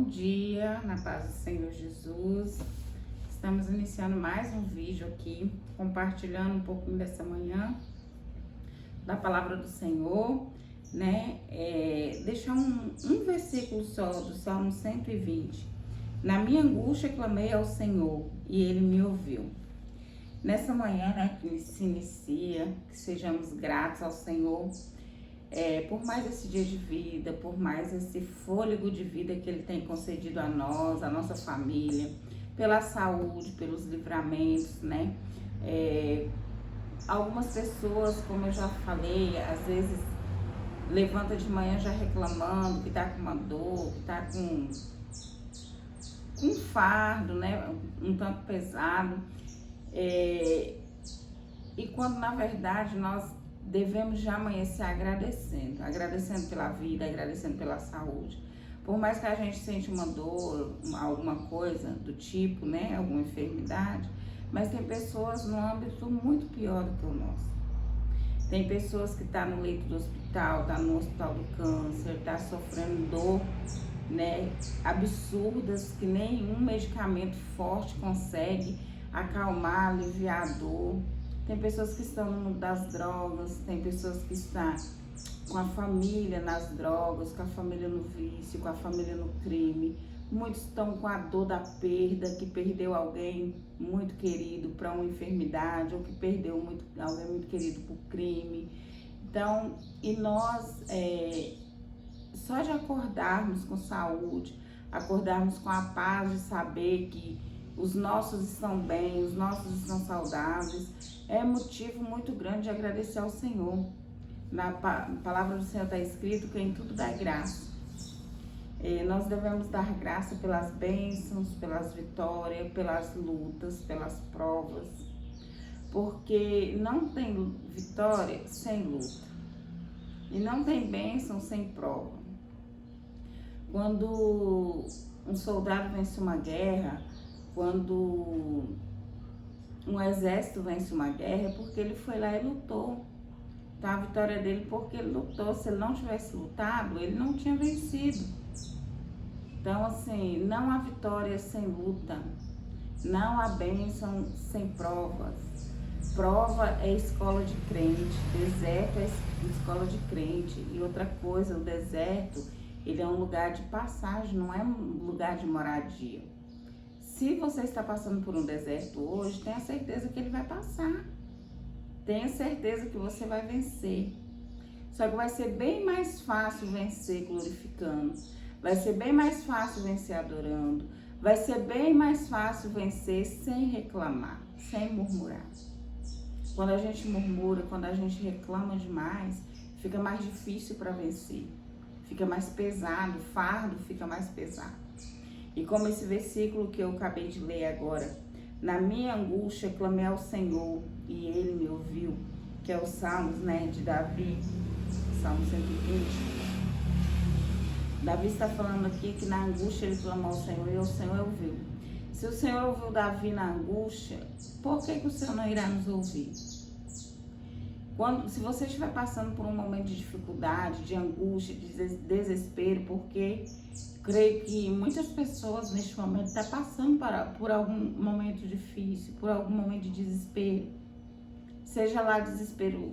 dia, na paz do Senhor Jesus. Estamos iniciando mais um vídeo aqui, compartilhando um pouquinho dessa manhã da palavra do Senhor, né? Deixar um versículo só do Salmo 120. Na minha angústia clamei ao Senhor e Ele me ouviu. Nessa manhã, né, que se inicia, que sejamos gratos ao Senhor, por mais esse dia de vida, por mais esse fôlego de vida que Ele tem concedido a nós, a nossa família, pela saúde, pelos livramentos, né? Algumas pessoas, como eu já falei, às vezes levanta de manhã já reclamando que tá com uma dor, que tá com um fardo, né? Um tanto pesado. E quando na verdade nós devemos já amanhecer agradecendo pela vida, agradecendo pela saúde. Por mais que a gente sente uma dor, alguma coisa do tipo, né, alguma enfermidade, mas tem pessoas no âmbito muito pior do que o nosso. Tem pessoas que estão no leito do hospital, tá no hospital do câncer, tá sofrendo dor, né, absurdas, que nenhum medicamento forte consegue acalmar, aliviar a dor. Tem pessoas que estão no mundo das drogas, tem pessoas que estão com a família nas drogas, com a família no vício, com a família no crime. Muitos estão com a dor da perda, que perdeu alguém muito querido para uma enfermidade, ou que perdeu alguém muito querido por crime. Então, e nós, só de acordarmos com saúde, acordarmos com a paz de saber que os nossos estão bem, os nossos estão saudáveis, é motivo muito grande de agradecer ao Senhor. Na palavra do Senhor está escrito que em tudo dá graça. Nós devemos dar graça pelas bênçãos, pelas vitórias, pelas lutas, pelas provas, porque não tem vitória sem luta e não tem bênção sem prova. Quando um soldado vence uma guerra, quando um exército vence uma guerra, é porque ele foi lá e lutou. Então a vitória dele porque ele lutou. Se ele não tivesse lutado, ele não tinha vencido. Então assim, não há vitória sem luta, não há bênção sem provas. Prova é escola de crente, deserto é escola de crente. E outra coisa, o deserto, ele é um lugar de passagem, não é um lugar de moradia. Se você está passando por um deserto hoje, tenha certeza que ele vai passar. Tenha certeza que você vai vencer. Só que vai ser bem mais fácil vencer glorificando. Vai ser bem mais fácil vencer adorando. Vai ser bem mais fácil vencer sem reclamar, sem murmurar. Quando a gente murmura, quando a gente reclama demais, fica mais difícil para vencer. Fica mais pesado, o fardo fica mais pesado. E como esse versículo que eu acabei de ler agora, na minha angústia clamei ao Senhor e Ele me ouviu, que é o Salmos, né, de Davi, Salmo 120. Davi está falando aqui que na angústia ele clamou ao Senhor e o Senhor ouviu. Se o Senhor ouviu Davi na angústia, por que o Senhor não irá nos ouvir? Se você estiver passando por um momento de dificuldade, de angústia, de desespero, porque creio que muitas pessoas neste momento estão passando por algum momento difícil, por algum momento de desespero. Seja lá desespero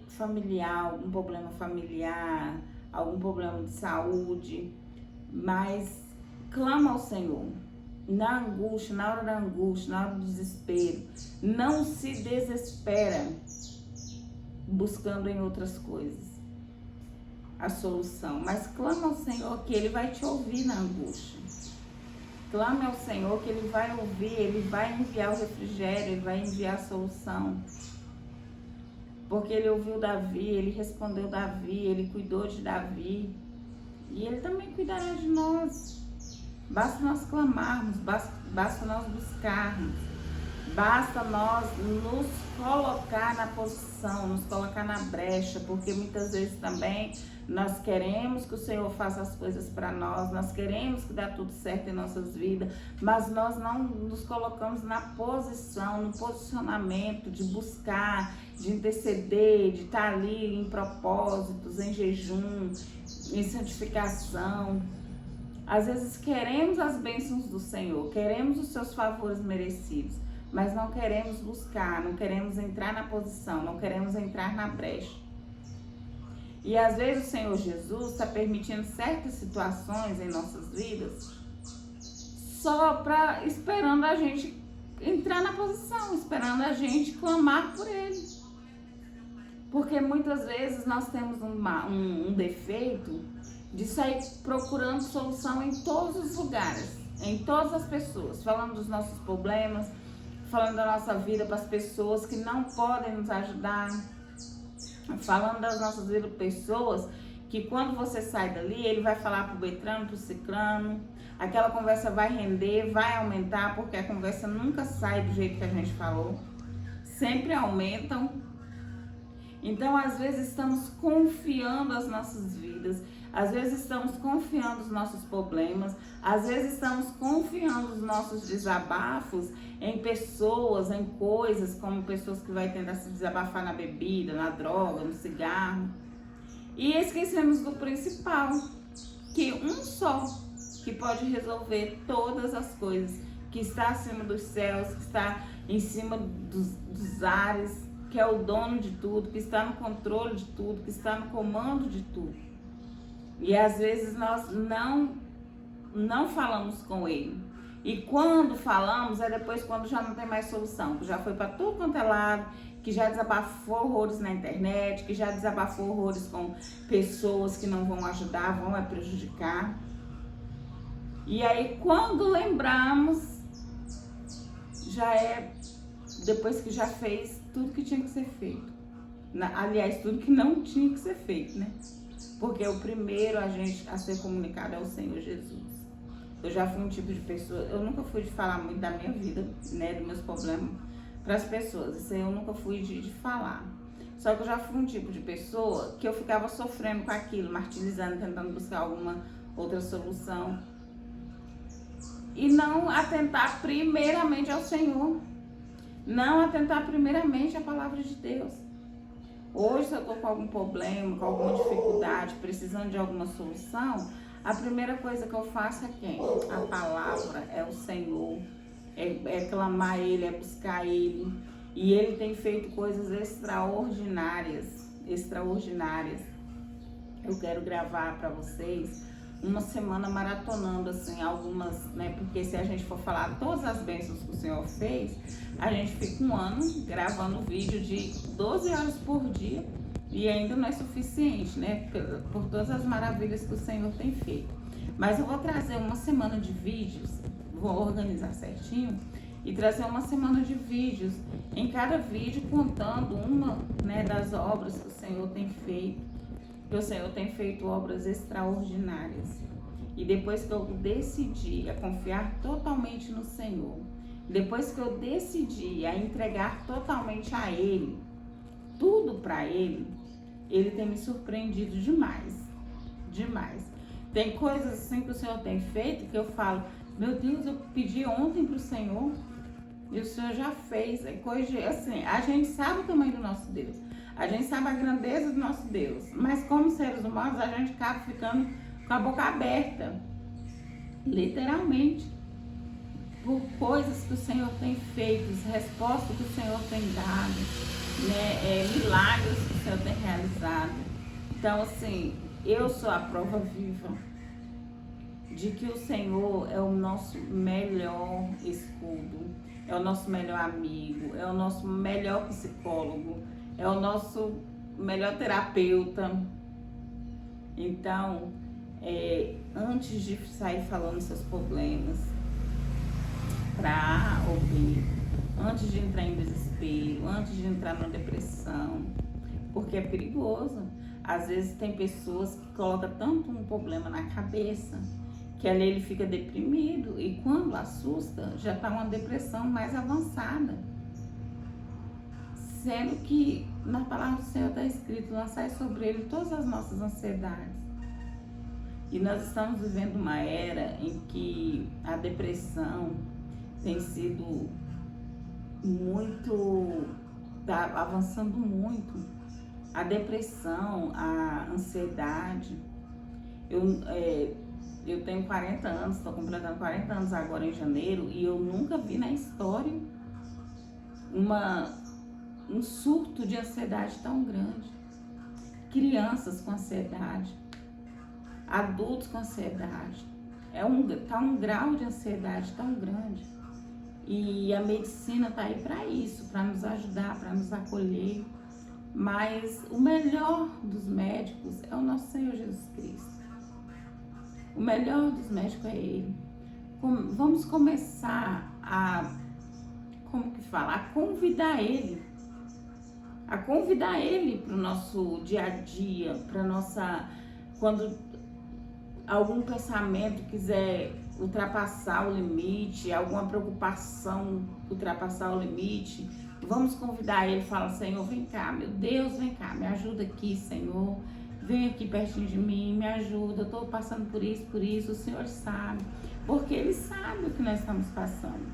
familiar, algum problema familiar, algum problema de saúde, mas clama ao Senhor. Na angústia, na hora da angústia, na hora do desespero, não se desespera buscando em outras coisas a solução, mas clama ao Senhor que Ele vai te ouvir na angústia. Clame ao Senhor que Ele vai ouvir, Ele vai enviar o refrigério, Ele vai enviar a solução. Porque Ele ouviu Davi, Ele respondeu Davi, Ele cuidou de Davi. E Ele também cuidará de nós. Basta nós clamarmos, basta nós buscarmos. Basta nós nos colocar na posição, nos colocar na brecha, porque muitas vezes também nós queremos que o Senhor faça as coisas para nós queremos que dê tudo certo em nossas vidas, mas nós não nos colocamos na posição, no posicionamento de buscar, de interceder, de estar ali em propósitos, em jejum, em santificação. Às vezes queremos as bênçãos do Senhor, queremos os seus favores merecidos, mas não queremos buscar, não queremos entrar na posição, não queremos entrar na brecha. E às vezes o Senhor Jesus está permitindo certas situações em nossas vidas só para esperando a gente entrar na posição, esperando a gente clamar por Ele. Porque muitas vezes nós temos um defeito de sair procurando solução em todos os lugares, em todas as pessoas, falando dos nossos problemas, falando da nossa vida para as pessoas que não podem nos ajudar, falando das nossas vidas para pessoas que quando você sai dali, ele vai falar pro Beltrano, pro Ciclano, aquela conversa vai render, vai aumentar, porque a conversa nunca sai do jeito que a gente falou, sempre aumentam. Então, às vezes estamos confiando as nossas vidas, às vezes estamos confiando os nossos problemas, às vezes estamos confiando os nossos desabafos em pessoas, em coisas, como pessoas que vai tentar se desabafar na bebida, na droga, no cigarro. E esquecemos do principal, que um só que pode resolver todas as coisas, que está acima dos céus, que está em cima dos ares, que é o dono de tudo, que está no controle de tudo, que está no comando de tudo. E às vezes nós não falamos com ele. E quando falamos é depois quando já não tem mais solução, que já foi para tudo quanto é lado, que já desabafou horrores na internet, que já desabafou horrores com pessoas que não vão ajudar, vão prejudicar. E aí quando lembramos, já é depois que já fez tudo que tinha que ser feito. Aliás, tudo que não tinha que ser feito, né? Porque o primeiro a ser comunicado é o Senhor Jesus. Eu já fui um tipo de pessoa, eu nunca fui de falar muito da minha vida, né, dos meus problemas para as pessoas. Isso aí eu nunca fui de falar. Só que eu já fui um tipo de pessoa que eu ficava sofrendo com aquilo, martirizando, tentando buscar alguma outra solução. E não atentar primeiramente ao Senhor. Não atentar primeiramente à palavra de Deus. Hoje, se eu estou com algum problema, com alguma dificuldade, precisando de alguma solução, a primeira coisa que eu faço é quem? A palavra, é o Senhor. É clamar Ele, é buscar Ele. E Ele tem feito coisas extraordinárias. Extraordinárias. Eu quero gravar para vocês uma semana maratonando, assim, algumas, né? Porque se a gente for falar todas as bênçãos que o Senhor fez, a gente fica um ano gravando vídeo de 12 horas por dia e ainda não é suficiente, né? Por todas as maravilhas que o Senhor tem feito. Mas eu vou trazer uma semana de vídeos, vou organizar certinho e trazer uma semana de vídeos, em cada vídeo contando uma, né, das obras que o Senhor tem feito. Que o Senhor tem feito obras extraordinárias. E depois que eu decidi a confiar totalmente no Senhor, depois que eu decidi a entregar totalmente a Ele, tudo para Ele, Ele tem me surpreendido demais. Demais. Tem coisas assim que o Senhor tem feito que eu falo, meu Deus, eu pedi ontem para o Senhor e o Senhor já fez. É coisa assim, a gente sabe o tamanho do nosso Deus. A gente sabe a grandeza do nosso Deus, mas como seres humanos a gente acaba ficando com a boca aberta, literalmente, por coisas que o Senhor tem feito, respostas que o Senhor tem dado, né, milagres que o Senhor tem realizado. Então, assim, eu sou a prova viva de que o Senhor é o nosso melhor escudo, é o nosso melhor amigo, é o nosso melhor psicólogo, é o nosso melhor terapeuta. Então, antes de sair falando seus problemas para ouvir, antes de entrar em desespero, antes de entrar numa depressão, porque é perigoso. Às vezes tem pessoas que colocam tanto um problema na cabeça que ali ele fica deprimido e quando assusta já está uma depressão mais avançada. Sendo que na palavra do Senhor está escrito, lançai sobre ele todas as nossas ansiedades. E nós estamos vivendo uma era em que a depressão tem sido muito, está avançando muito. A depressão, a ansiedade. Eu tenho 40 anos, estou completando 40 anos agora em janeiro, e eu nunca vi na história um surto de ansiedade tão grande. Crianças com ansiedade, adultos com ansiedade. Tá um grau de ansiedade tão grande. E a medicina tá aí para isso, para nos ajudar, para nos acolher. Mas o melhor dos médicos é o nosso Senhor Jesus Cristo. O melhor dos médicos é Ele. Vamos começar a convidar Ele. A convidar Ele para o nosso dia a dia, para nossa... Quando algum pensamento quiser ultrapassar o limite, alguma preocupação ultrapassar o limite, vamos convidar Ele. Fala: Senhor, vem cá, meu Deus, vem cá, me ajuda aqui, Senhor. Vem aqui pertinho de mim, me ajuda, eu estou passando por isso, o Senhor sabe. Porque Ele sabe o que nós estamos passando.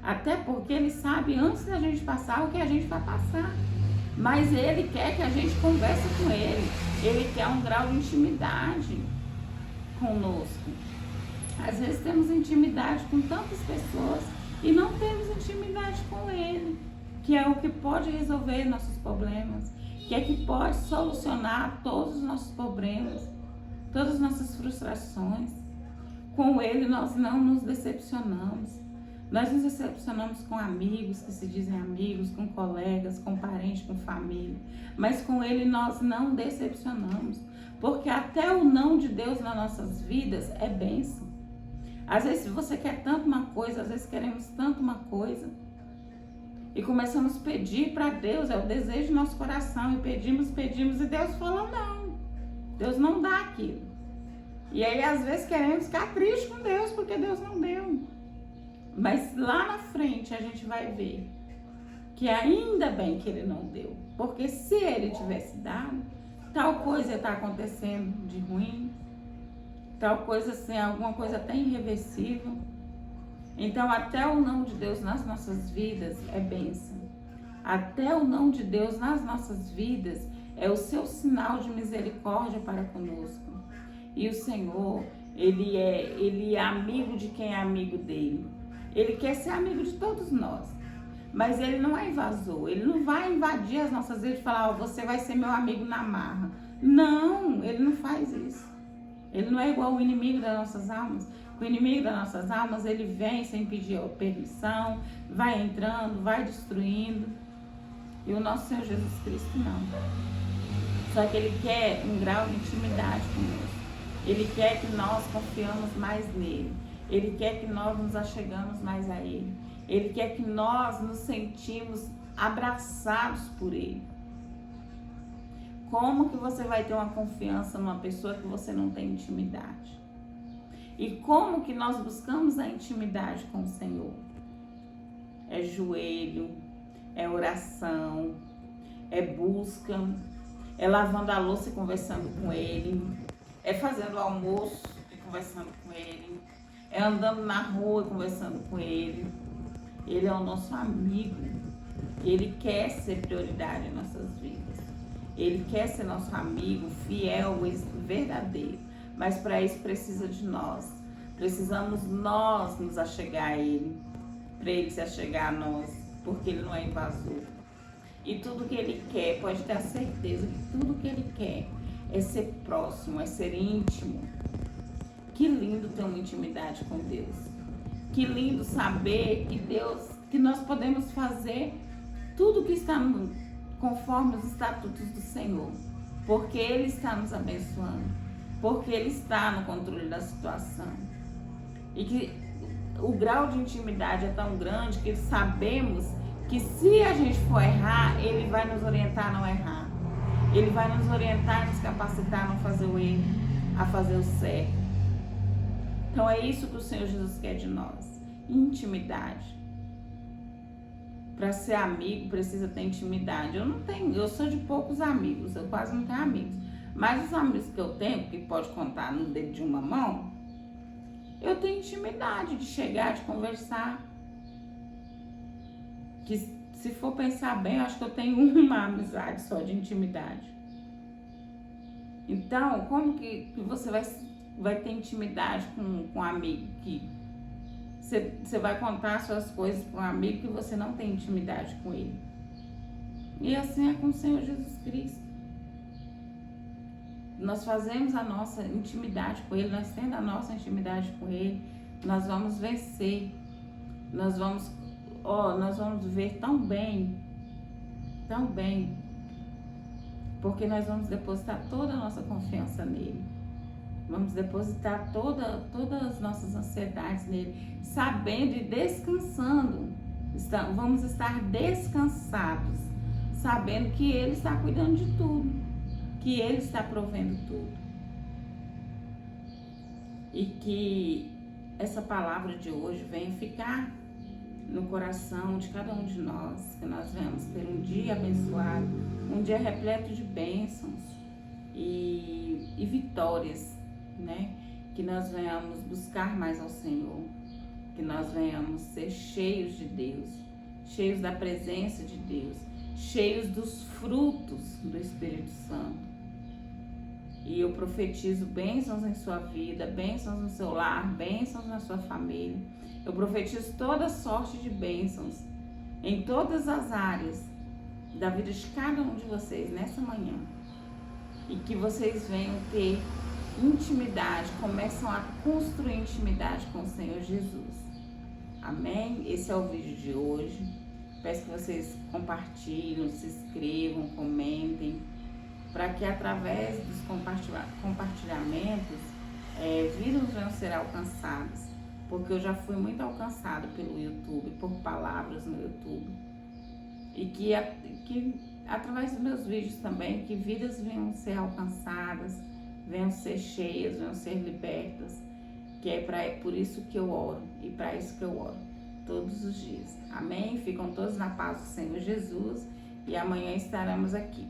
Até porque Ele sabe antes da gente passar o que a gente vai passar. Mas Ele quer que a gente converse com Ele. Ele quer um grau de intimidade conosco. Às vezes temos intimidade com tantas pessoas e não temos intimidade com Ele, que é o que pode resolver nossos problemas, que é que pode solucionar todos os nossos problemas, todas as nossas frustrações. Com Ele nós não nos decepcionamos. Nós nos decepcionamos com amigos que se dizem amigos, com colegas, com parentes, com família. Mas com Ele nós não decepcionamos. Porque até o não de Deus nas nossas vidas é bênção. Às vezes você quer tanto uma coisa, às vezes queremos tanto uma coisa. E começamos a pedir para Deus, é o desejo do nosso coração. E pedimos, e Deus falou não. Deus não dá aquilo. E aí às vezes queremos ficar triste com Deus porque Deus não deu. Mas lá na frente a gente vai ver que ainda bem que Ele não deu. Porque se Ele tivesse dado, tal coisa está acontecendo de ruim, tal coisa assim, alguma coisa até irreversível. Então até o não de Deus nas nossas vidas é bênção. Até o não de Deus nas nossas vidas é o seu sinal de misericórdia para conosco. E o Senhor, Ele é amigo de quem é amigo dele. Ele quer ser amigo de todos nós. Mas Ele não é invasor. Ele não vai invadir as nossas vidas e falar: você vai ser meu amigo na marra. Não, Ele não faz isso. Ele não é igual o inimigo das nossas almas. O inimigo das nossas almas, ele vem sem pedir permissão, vai entrando, vai destruindo. E o nosso Senhor Jesus Cristo não. Só que Ele quer um grau de intimidade conosco. Ele quer que nós confiamos mais nele. Ele quer que nós nos achegamos mais a Ele. Ele quer que nós nos sentimos abraçados por Ele. Como que você vai ter uma confiança numa pessoa que você não tem intimidade? E como que nós buscamos a intimidade com o Senhor? É joelho, é oração, é busca, é lavando a louça e conversando com Ele, é fazendo o almoço e conversando com Ele, é andando na rua e conversando com Ele. Ele é o nosso amigo. Ele quer ser prioridade em nossas vidas. Ele quer ser nosso amigo, fiel e verdadeiro. Mas para isso precisa de nós. Precisamos nós nos achegar a Ele, para Ele se achegar a nós, porque Ele não é invasor. E tudo que Ele quer, pode ter a certeza que tudo que Ele quer é ser próximo, é ser íntimo. Que lindo ter uma intimidade com Deus. Que lindo saber que que nós podemos fazer tudo que está conforme os estatutos do Senhor. Porque Ele está nos abençoando. Porque Ele está no controle da situação. E que o grau de intimidade é tão grande que sabemos que se a gente for errar, Ele vai nos orientar a não errar. Ele vai nos orientar a nos capacitar a não fazer o erro, a fazer o certo. Então é isso que o Senhor Jesus quer de nós. Intimidade. Para ser amigo precisa ter intimidade. Eu sou de poucos amigos, eu quase não tenho amigos. Mas os amigos que eu tenho, que pode contar no dedo de uma mão, eu tenho intimidade de chegar, de conversar. Que se for pensar bem, eu acho que eu tenho uma amizade só de intimidade. Então, como que você vai vai ter intimidade com um amigo que você vai contar suas coisas para um amigo que você não tem intimidade com ele. E assim é com o Senhor Jesus Cristo. Nós fazemos a nossa intimidade com Ele, nós tendo a nossa intimidade com Ele, nós vamos vencer. Nós vamos viver tão bem, porque nós vamos depositar toda a nossa confiança nele. Vamos depositar todas as nossas ansiedades nele, sabendo e descansando. Vamos estar descansados, sabendo que Ele está cuidando de tudo, que Ele está provendo tudo. E que essa palavra de hoje venha ficar no coração de cada um de nós, que nós venhamos ter um dia abençoado, um dia repleto de bênçãos e vitórias, né? Que nós venhamos buscar mais ao Senhor, que nós venhamos ser cheios de Deus, cheios da presença de Deus, cheios dos frutos do Espírito Santo. E eu profetizo bênçãos em sua vida, bênçãos no seu lar, bênçãos na sua família. Eu profetizo toda sorte de bênçãos em todas as áreas da vida de cada um de vocês nessa manhã. E que vocês venham ter intimidade, começam a construir intimidade com o Senhor Jesus. Amém? Esse é o vídeo de hoje. Peço que vocês compartilhem, se inscrevam, comentem, para que através dos compartilhamentos vidas venham ser alcançadas. Porque eu já fui muito alcançado pelo YouTube, por palavras no YouTube. E que através dos meus vídeos também, que vidas venham ser alcançadas, venham ser cheias, venham ser libertas. Que é por isso que eu oro, e para isso que eu oro todos os dias. Amém? Ficam todos na paz do Senhor Jesus, e amanhã estaremos aqui.